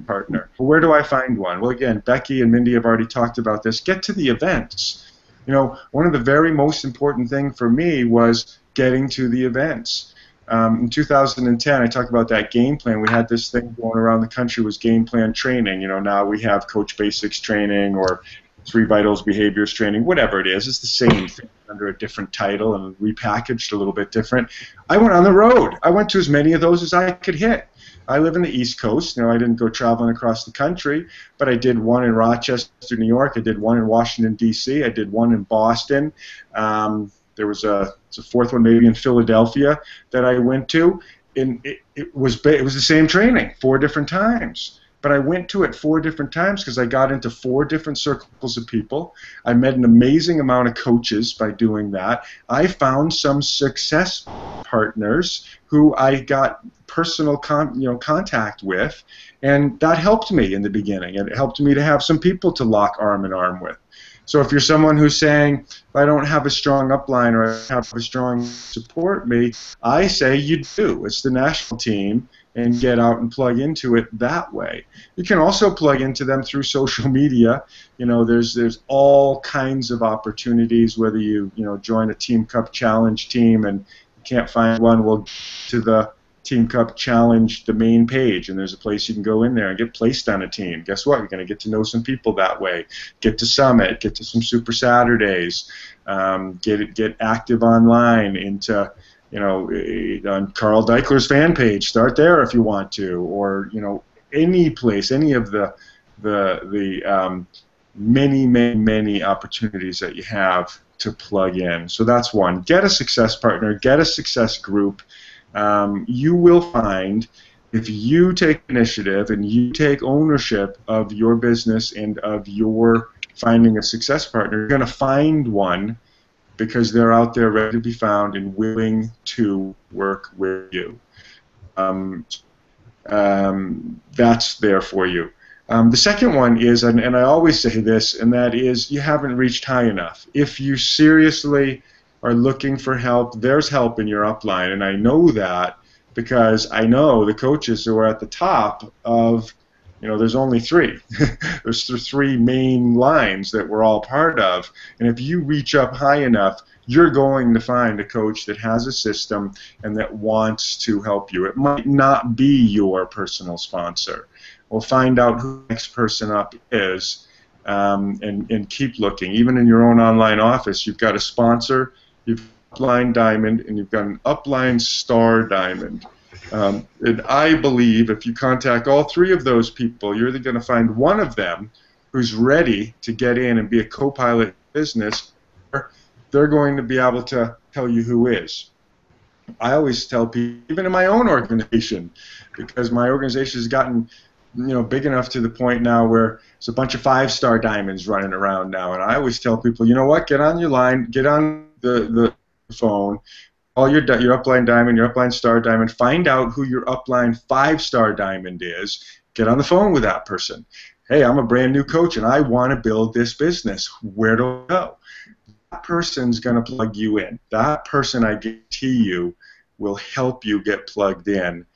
partner. Where do I find one? Well, again, Becky and Mindy have already talked about this. Get to the events. You know, one of the very most important things for me was getting to the events. In 2010, I talked about that game plan. We had this thing going around the country, was game plan training. You know, now we have Coach Basics training or 3 Vitals Behaviors training, whatever it is. It's the same thing under a different title and repackaged a little bit different. I went on the road. I went to as many of those as I could hit. I live in the East Coast. Now, I didn't go traveling across the country, but I did one in Rochester, New York. I did one in Washington, D.C. I did one in Boston. There was a fourth one maybe in Philadelphia that I went to. And it was the same training 4 different times. But I went to it 4 different times because I got into 4 different circles of people. I met an amazing amount of coaches by doing that. I found some success partners who I got personal contact with, and that helped me in the beginning. And it helped me to have some people to lock arm in arm with. So if you're someone who's saying, I don't have a strong upline or I have a strong support me, I say you do. It's the national team, and get out and plug into it that way. You can also plug into them through social media. You know, there's all kinds of opportunities, whether you join a Team Cup Challenge team and you can't find one, well, to the Team Cup Challenge, the main page, and there's a place you can go in there and get placed on a team. Guess what? You're going to get to know some people that way. Get to Summit, get to some Super Saturdays, get active online into, on Carl Deichler's fan page. Start there if you want to, or any place, any of the many opportunities that you have to plug in. So that's one. Get a success partner. Get a success group. You will find, if you take initiative and you take ownership of your business and of your finding a success partner, you're going to find one, because they're out there ready to be found and willing to work with you. That's there for you. The second one is, and I always say this, and that is you haven't reached high enough. If you seriously are looking for help, there's help in your upline, and I know that because I know the coaches who are at the top of, there's only three. There's three main lines that we're all part of, and if you reach up high enough, you're going to find a coach that has a system and that wants to help you. It might not be your personal sponsor. We'll find out who the next person up is, and keep looking. Even in your own online office, you've got a sponsor, you've got an upline diamond, and you've got an upline star diamond. And I believe if you contact all three of those people, you're either going to find one of them who's ready to get in and be a co-pilot business, or they're going to be able to tell you who is. I always tell people, even in my own organization, because my organization has gotten big enough to the point now where there's a bunch of 5-star diamonds running around now, and I always tell people, you know what, get on your line, get on the phone, call your upline diamond, your upline star diamond, find out who your upline 5-star diamond is, get on the phone with that person. Hey, I'm a brand new coach and I want to build this business. Where do I go? That person's going to plug you in. That person, I guarantee you, will help you get plugged in.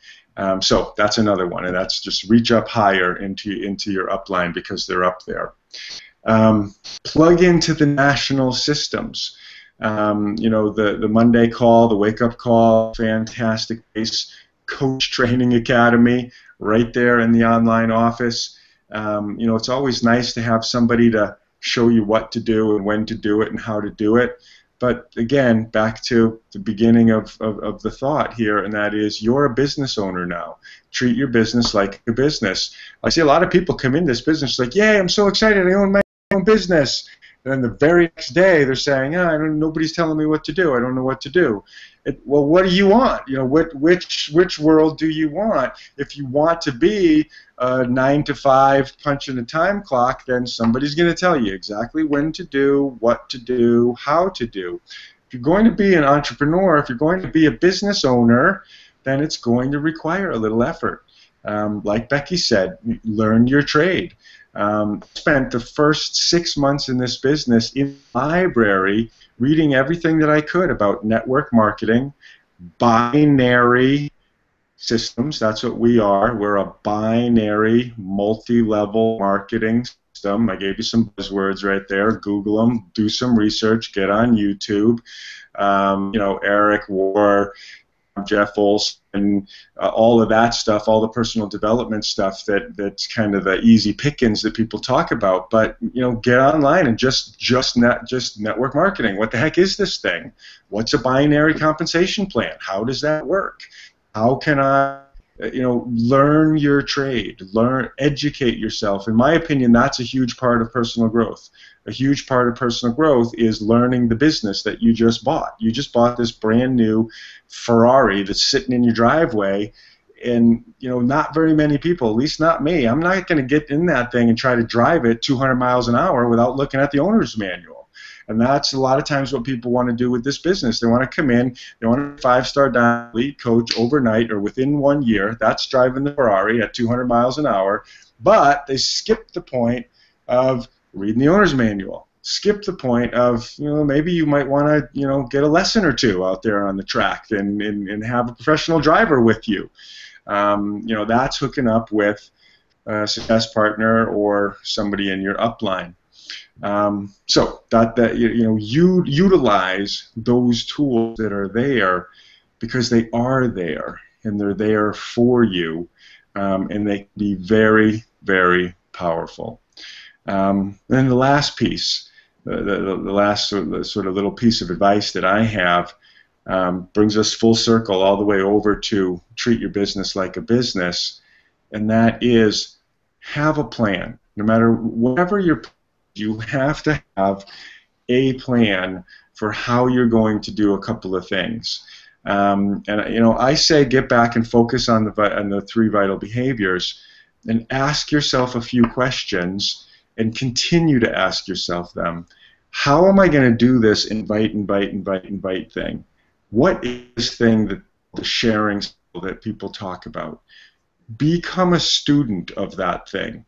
So that's another one, and that's just reach up higher into your upline because they're up there. Plug into the national systems. The Monday call, the wake-up call, fantastic base, Coach Training Academy, right there in the online office. It's always nice to have somebody to show you what to do and when to do it and how to do it. But again, back to the beginning of the thought here, and that is you're a business owner now. Treat your business like a business. I see a lot of people come in this business like, yay, I'm so excited, I own my own business. And then the very next day they're saying, nobody's telling me what to do. I don't know what to do. Well, what do you want? Which world do you want? If you want to be a 9-to-5 punch in a time clock, then somebody's going to tell you exactly when to do, what to do, how to do. If you're going to be an entrepreneur, if you're going to be a business owner, then it's going to require a little effort. Like Becky said, learn your trade. Spent the first 6 months in this business in the library reading everything that I could about network marketing, binary systems. That's what we are. We're a binary, multi-level marketing system. I gave you some buzzwords right there. Google them. Do some research. Get on YouTube. Eric War, Jeff Olson, all of that stuff, all the personal development stuff that's kind of the easy pickings that people talk about. But get online and just network marketing. What the heck is this thing? What's a binary compensation plan? How does that work? How can I learn your trade, educate yourself. In my opinion, that's a huge part of personal growth. A huge part of personal growth is learning the business that you just bought. You just bought this brand new Ferrari that's sitting in your driveway, and not very many people, at least not me, I'm not going to get in that thing and try to drive it 200 miles an hour without looking at the owner's manual. And that's a lot of times what people want to do with this business. They want to come in, they want a 5-star diamond elite coach overnight or within 1 year. That's driving the Ferrari at 200 miles an hour. But they skip the point of reading the owner's manual. Skip the point of, maybe you might want to, get a lesson or two out there on the track and have a professional driver with you. That's hooking up with a success partner or somebody in your upline. So you utilize those tools that are there because they are there and they're there for you, and they can be very, very powerful. And then the last piece, the last sort of little piece of advice that I have brings us full circle all the way over to treat your business like a business, and that is have a plan. No matter whatever you have to have a plan for how you're going to do a couple of things. And I say get back and focus on the 3 vital behaviors and ask yourself a few questions and continue to ask yourself them. How am I going to do this invite thing? What is this thing that the sharing that people talk about? Become a student of that thing.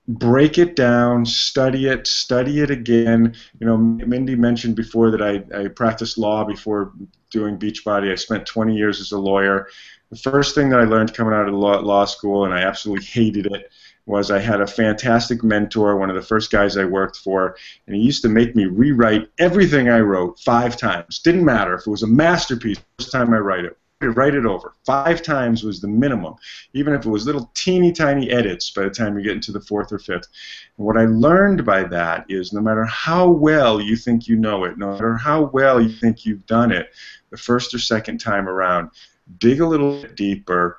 break it down, study it again. You know, Mindy mentioned before that I practiced law before doing Beachbody. I spent 20 years as a lawyer. The first thing that I learned coming out of law school, and I absolutely hated it, was I had a fantastic mentor, one of the first guys I worked for, and he used to make me rewrite everything I wrote 5 times. Didn't matter if it was a masterpiece, first time I write it over. 5 times was the minimum, even if it was little teeny tiny edits by the time you get into the 4th or 5th. And what I learned by that is no matter how well you think you know it, no matter how well you think you've done it, the first or second time around, dig a little bit deeper,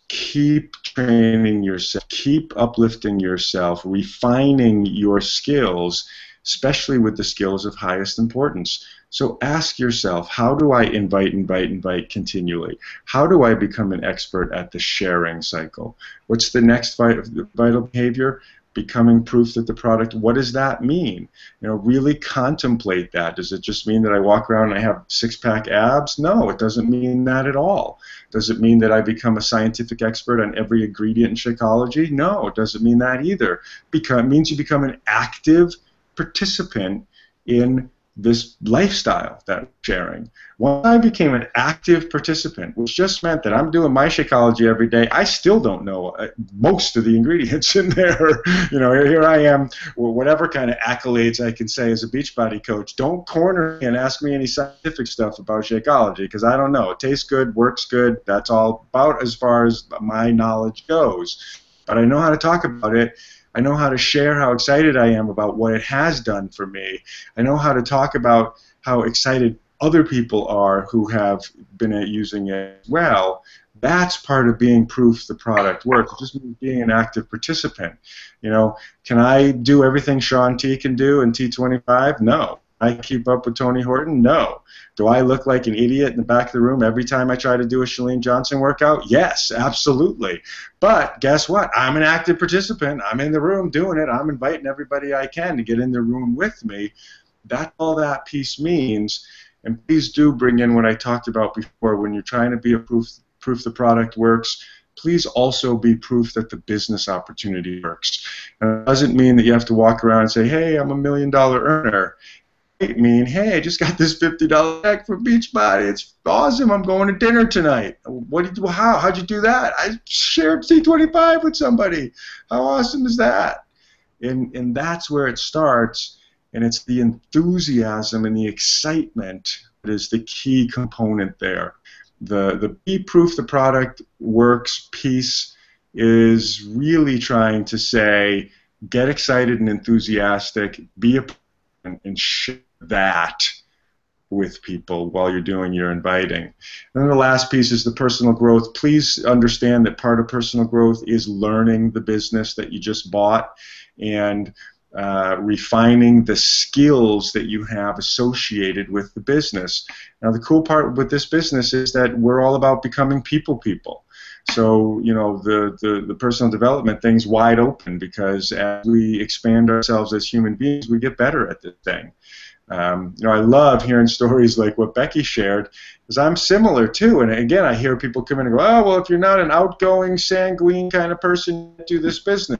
keep training yourself, keep uplifting yourself, refining your skills, especially with the skills of highest importance. So ask yourself, how do I invite continually? How do I become an expert at the sharing cycle? What's the next vital behavior? Becoming proof that the product, what does that mean? You know, really contemplate that. Does it just mean that I walk around and I have 6-pack abs? No, it doesn't mean that at all. Does it mean that I become a scientific expert on every ingredient in Shakeology? No, it doesn't mean that either. It means you become an active participant in this lifestyle that we're sharing. Once I became an active participant, which just meant that I'm doing my Shakeology every day, I still don't know most of the ingredients in there. You know, here I am, whatever kind of accolades I can say as a Beachbody coach. Don't corner me and ask me any scientific stuff about Shakeology, because I don't know. It tastes good, works good. That's all about as far as my knowledge goes. But I know how to talk about it. I know how to share how excited I am about what it has done for me. I know how to talk about how excited other people are who have been using it as well. That's part of being proof the product works. It just means being an active participant. You know, can I do everything Sean T can do in T25? No. I keep up with Tony Horton? No. Do I look like an idiot in the back of the room every time I try to do a Chalene Johnson workout? Yes, absolutely. But guess what? I'm an active participant. I'm in the room doing it. I'm inviting everybody I can to get in the room with me. That's all that piece means. And please do bring in what I talked about before. When you're trying to be a proof the product works, please also be proof that the business opportunity works. And it doesn't mean that you have to walk around and say, hey, I'm $1 million earner. It mean, hey, I just got this $50 check from Beachbody. It's awesome. I'm going to dinner tonight. What did you? How'd you do that? I shared C25 with somebody. How awesome is that? And that's where it starts. And it's the enthusiasm and the excitement that is the key component there. The be proof the product works piece is really trying to say, get excited and enthusiastic, be a and share that with people while you're doing your inviting. And then the last piece is the personal growth. Please understand that part of personal growth is learning the business that you just bought and refining the skills that you have associated with the business. Now, the cool part with this business is that we're all about becoming people. So, you know, the personal development thing's wide open, because as we expand ourselves as human beings, we get better at this thing. You know, I love hearing stories like what Becky shared, because I'm similar too. And again, I hear people come in and go, oh, well, if you're not an outgoing, sanguine kind of person, do this business.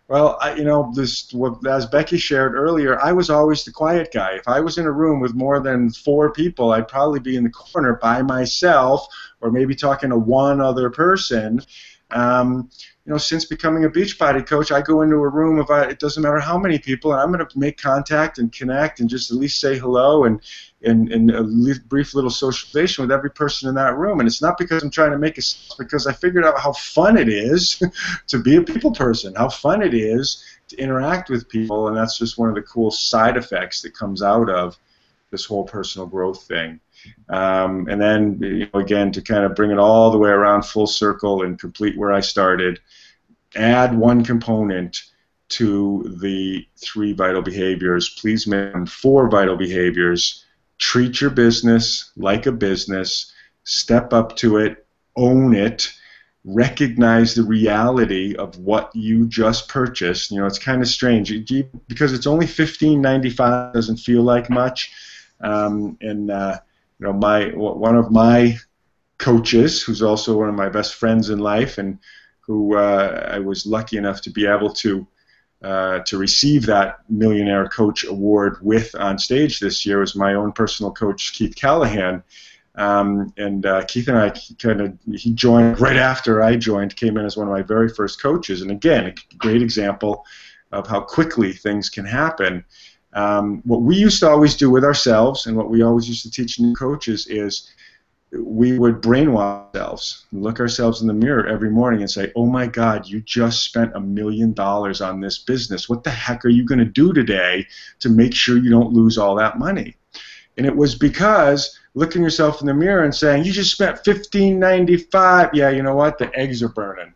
Well, you know, as Becky shared earlier, I was always the quiet guy. If I was in a room with more than 4 people, I'd probably be in the corner by myself, or maybe talking to one other person. You know, since becoming a Beachbody coach, I go into a room of it doesn't matter how many people, and I'm going to make contact and connect and just at least say hello and a brief little socialization with every person in that room. And it's not because I'm trying to make it's because I figured out how fun it is to be a people person, how fun it is to interact with people, and that's just one of the cool side effects that comes out of this whole personal growth thing. And then, you know, again, to kind of bring it all the way around full circle and complete where I started, add one component to the 3 vital behaviors. Please make them 4 vital behaviors. Treat your business like a business. Step up to it. Own it. Recognize the reality of what you just purchased. You know, it's kind of strange because it's only $15.95. Doesn't feel like much. You know, one of my coaches, who's also one of my best friends in life, and who I was lucky enough to be able to to receive that Millionaire Coach Award with on stage this year was my own personal coach, Keith Callahan. Keith and I he joined right after I joined, came in as one of my very first coaches. And again, a great example of how quickly things can happen. What we used to always do with ourselves, and what we always used to teach new coaches, is we would brainwash ourselves, look ourselves in the mirror every morning and say, oh my God, you just spent $1 million on this business. What the heck are you going to do today to make sure you don't lose all that money? And it was because looking yourself in the mirror and saying, you just spent $15.95. Yeah, you know what? The eggs are burning.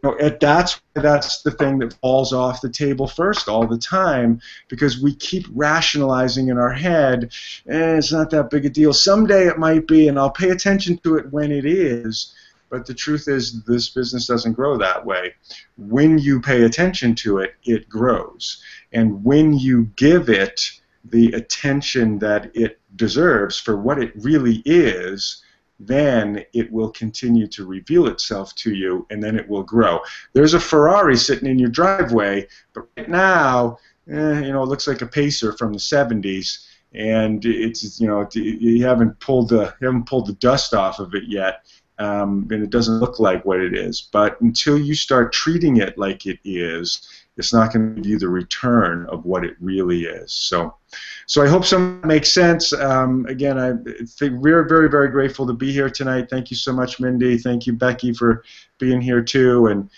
That's the thing that falls off the table first all the time, because we keep rationalizing in our head, it's not that big a deal. Someday it might be, and I'll pay attention to it when it is. But the truth is, this business doesn't grow that way. When you pay attention to it, it grows. And when you give it the attention that it deserves for what it really is, then it will continue to reveal itself to you, and then it will grow. There's a Ferrari sitting in your driveway, but right now, it looks like a Pacer from the 70s, and it's you haven't pulled the dust off of it yet, and it doesn't look like what it is. But until you start treating it like it is, it's not going to give you the return of what it really is. So I hope some makes sense. Again, I think we're very, very grateful to be here tonight. Thank you so much, Mindy. Thank you, Becky, for being here too, and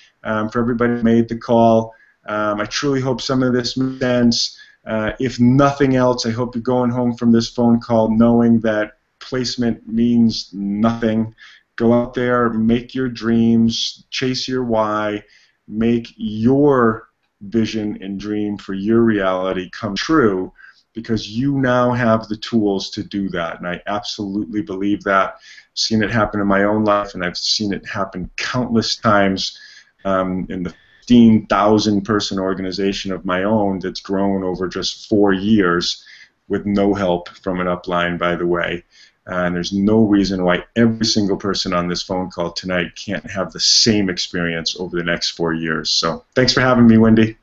for everybody who made the call. I truly hope some of this makes sense. If nothing else, I hope you're going home from this phone call knowing that placement means nothing. Go out there, make your dreams, chase your why, make your vision and dream for your reality come true, because you now have the tools to do that. And I absolutely believe that. I've seen it happen in my own life, and I've seen it happen countless times in the 15,000 person organization of my own that's grown over just 4 years with no help from an upline, by the way. And there's no reason why every single person on this phone call tonight can't have the same experience over the next 4 years. So thanks for having me, Wendy.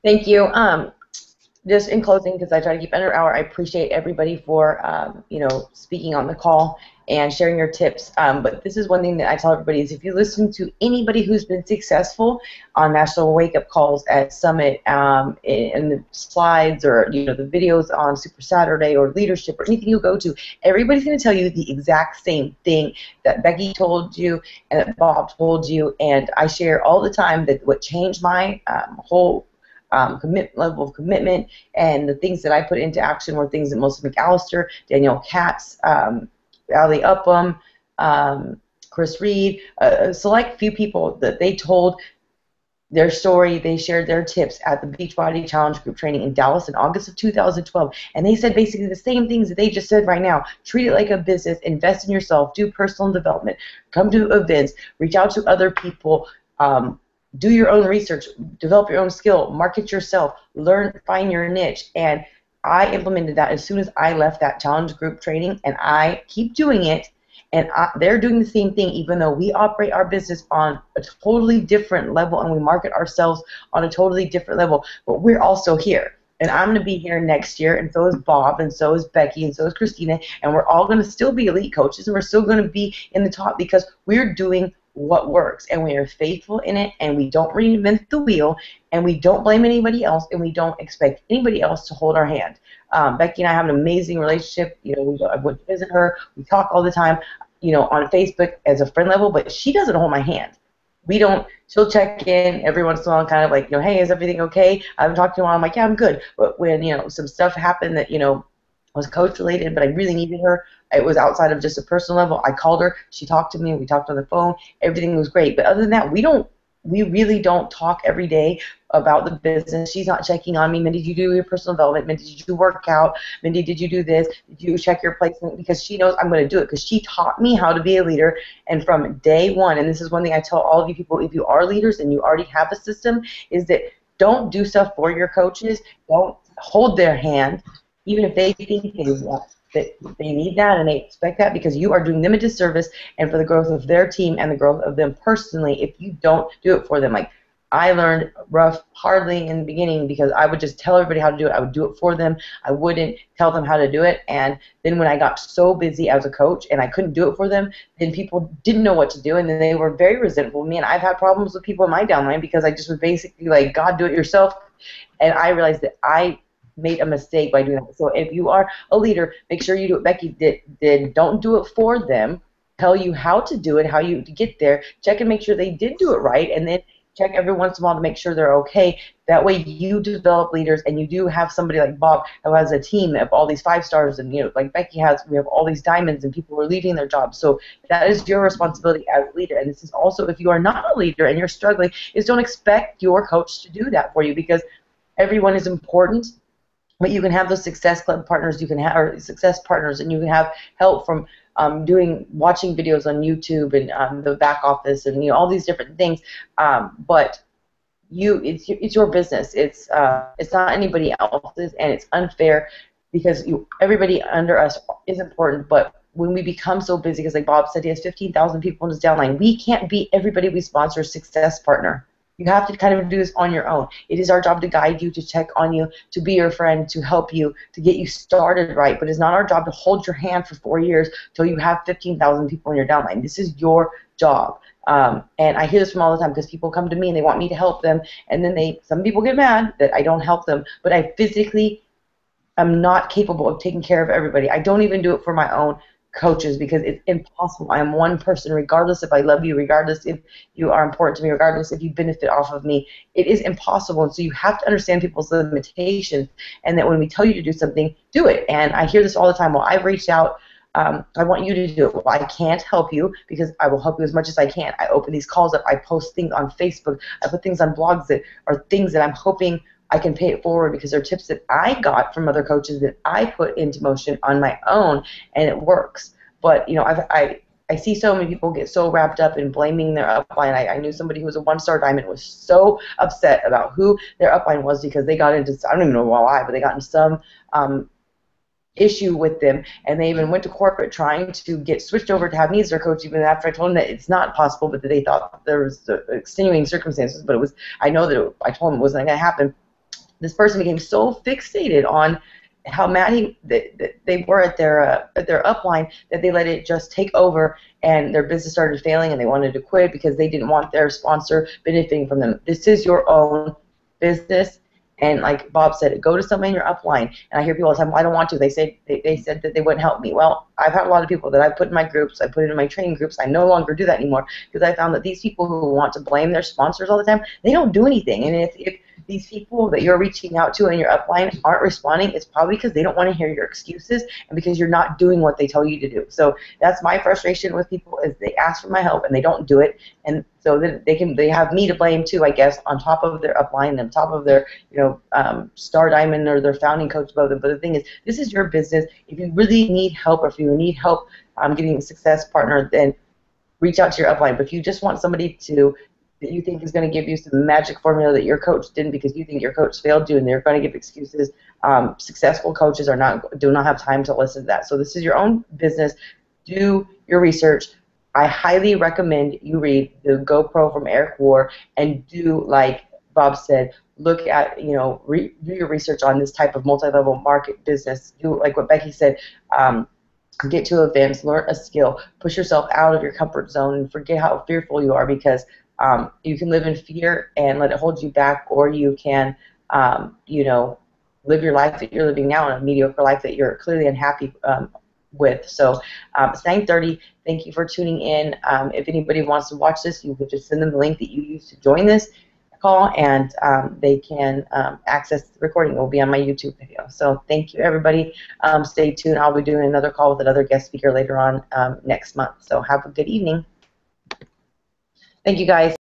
Thank you. Just in closing, because I try to keep under an hour, I appreciate everybody for speaking on the call and sharing your tips. But this is one thing that I tell everybody is, if you listen to anybody who's been successful on National Wake Up Calls at Summit, in the slides, or the videos on Super Saturday or Leadership or anything you go to, everybody's going to tell you the exact same thing that Becky told you and that Bob told you, and I share all the time that what changed my whole level of commitment and the things that I put into action were things that Melissa McAllister, Danielle Katz, Ali Upham, Chris Reed, a select few people that they told their story, they shared their tips at the Beachbody Challenge Group training in Dallas in August of 2012, and they said basically the same things that they just said right now. Treat it like a business, invest in yourself, do personal development, come to events, reach out to other people, do your own research, develop your own skill, market yourself, learn, find your niche. And I implemented that as soon as I left that challenge group training, and I keep doing it. And they're doing the same thing, even though we operate our business on a totally different level and we market ourselves on a totally different level. But we're also here. And I'm going to be here next year, and so is Bob, and so is Becky, and so is Christina. And we're all going to still be elite coaches, and we're still going to be in the top because we're doing what works, and we are faithful in it, and we don't reinvent the wheel, and we don't blame anybody else, and we don't expect anybody else to hold our hand. Becky and I have an amazing relationship. I went to visit her. We talk all the time, on Facebook as a friend level, but she doesn't hold my hand. We don't. She'll check in every once in a while, kind of like, hey, is everything okay? I haven't talked to her. I'm like, yeah, I'm good. But when some stuff happened that was coach related, but I really needed her. It was outside of just a personal level. I called her. She talked to me. We talked on the phone. Everything was great. But other than that, we really don't talk every day about the business. She's not checking on me. Mindy, did you do your personal development? Mindy, did you work out? Mindy, did you do this? Did you check your placement? Because she knows I'm going to do it, because she taught me how to be a leader. And from day one, and this is one thing I tell all of you people, if you are leaders and you already have a system, is that don't do stuff for your coaches. Don't hold their hand, even if they think that they need that and they expect that, because you are doing them a disservice and for the growth of their team and the growth of them personally if you don't do it for them. Like, I learned hardly in the beginning because I would just tell everybody how to do it. I would do it for them. I wouldn't tell them how to do it. And then when I got so busy as a coach and I couldn't do it for them, then people didn't know what to do, and then they were very resentful of me. And I've had problems with people in my downline because I just was basically like, God, do it yourself. And I realized that I made a mistake by doing that. So if you are a leader, make sure you do what Becky did. Don't do it for them. Tell you how to do it, how you to get there. Check and make sure they did do it right, and then check every once in a while to make sure they're okay. That way you develop leaders, and you do have somebody like Bob who has a team of all these 5-stars, and like Becky has, we have all these diamonds, and people are leaving their jobs. So that is your responsibility as a leader. And this is also, if you are not a leader and you're struggling, is don't expect your coach to do that for you, because everyone is important. But you can have those success club partners, you can have or success partners, and you can have help from watching videos on YouTube and the back office, and all these different things. But it's your business. It's not anybody else's, and it's unfair because everybody under us is important. But when we become so busy, because like Bob said, he has 15,000 people in his downline, we can't be everybody we sponsor a success partner. You have to kind of do this on your own. It is our job to guide you, to check on you, to be your friend, to help you, to get you started right. But it's not our job to hold your hand for 4 years till you have 15,000 people in your downline. This is your job. And I hear this from all the time because people come to me and they want me to help them, and then some people get mad that I don't help them, but I physically am not capable of taking care of everybody. I don't even do it for my own coaches because it's impossible. I am one person, regardless if I love you, regardless if you are important to me, regardless if you benefit off of me. It is impossible. And so you have to understand people's limitations, and that when we tell you to do something, do it. And I hear this all the time. Well, I've reached out. I want you to do it. Well, I can't help you because I will help you as much as I can. I open these calls up. I post things on Facebook. I put things on blogs that are things that I'm hoping I can pay it forward because they're tips that I got from other coaches that I put into motion on my own, and it works. But I see so many people get so wrapped up in blaming their upline. I knew somebody who was a 1-star diamond was so upset about who their upline was because they got into, I don't even know why, but they got into some issue with them, and they even went to corporate trying to get switched over to have me as their coach, even after I told them that it's not possible, but that they thought there was extenuating circumstances. But I know that I told them it wasn't going to happen. This person became so fixated on how mad they were at their upline that they let it just take over, and their business started failing, and they wanted to quit because they didn't want their sponsor benefiting from them. This is your own business, and like Bob said, go to someone in your upline. And I hear people all the time, well, I don't want to. They said that they wouldn't help me. Well, I've had a lot of people that I put in my groups. I put it in my training groups. I no longer do that anymore because I found that these people who want to blame their sponsors all the time, they don't do anything. And if these people that you're reaching out to in your upline aren't responding, it's probably because they don't want to hear your excuses and because you're not doing what they tell you to do. So that's my frustration with people, is they ask for my help and they don't do it, and so then they have me to blame too, I guess, on top of their upline, on top of their star diamond or their founding coach above them. But the thing is, this is your business. If you really need help, or if you need help getting a success partner, then reach out to your upline. But if you just want somebody that you think is going to give you some magic formula that your coach didn't because you think your coach failed you and they're going to give excuses, successful coaches do not have time to listen to that. So this is your own business. Do your research. I highly recommend you read the GoPro from Eric War, and do, like Bob said, look at, do your research on this type of multi-level market business. Do like what Becky said, get to events, learn a skill, push yourself out of your comfort zone, and forget how fearful you are, because you can live in fear and let it hold you back, or you can, live your life that you're living now, and a mediocre life that you're clearly unhappy with. So it's 9:30. Thank you for tuning in. If anybody wants to watch this, you can just send them the link that you used to join this call, and they can access the recording. It will be on my YouTube video. So thank you, everybody. Stay tuned. I'll be doing another call with another guest speaker later on next month. So have a good evening. Thank you, guys.